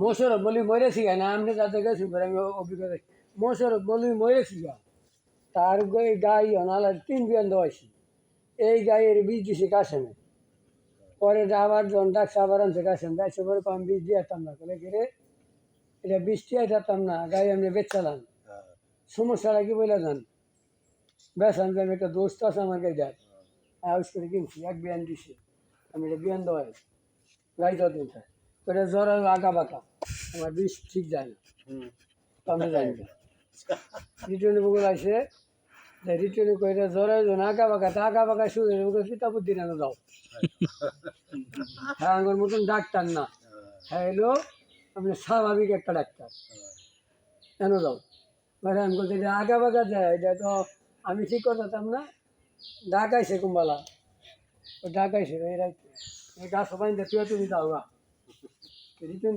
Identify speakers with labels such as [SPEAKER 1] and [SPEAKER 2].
[SPEAKER 1] মোশারফ বলি মরেছি না আমি যাতে গেছি আমি অভিজ্ঞতা মোশারফ বলি মরেছি গা তার গাই অনালার 3 বিয়ান দেওয়াইছি এই গায়ের বীজ দিছি কাশেমে পরে আবার যখন ডাকছে আবার আনছে কাশেম গাইছে পরে আমি বীজ দিয়ে যেতাম না করে গেলে এটা বৃষ্টি যেতাম না গাই আমি বেচালাম সমস্যাটা কি বলে যান বেসান যে আমি একটা দোস্ত আছে আমার গাই দেয় হাউস করে কিনছি 1 বিয়ান দিছি আমি এটা বিয়ান দেওয়াই গাই যতদিন থাকে ওটা জ্বর আঁকা বাঁকা আমার বিষ ঠিক যায় না আমি জানি না রিটার্নে বগুলো আসে রিটার্নে করে জ্বরের জন্য আঁকা বাঁকা তা আঁকা বাঁকা শুরু কিতাব বুদ্ধি না যাও হ্যাঁ আমার মতন ডাক্তার না হ্যাঁ এলো আপনি স্বাভাবিক একটা ডাক্তার কেন যাও মানে আমি বলছি যে আঁকা বাঁকা যায় এটা তো আমি ঠিক করতাম না ঢাকাইছে কুম্বালা ও ঢাকাইছে এই গাছ পাইন তুই তুমি যাও রিটার্ন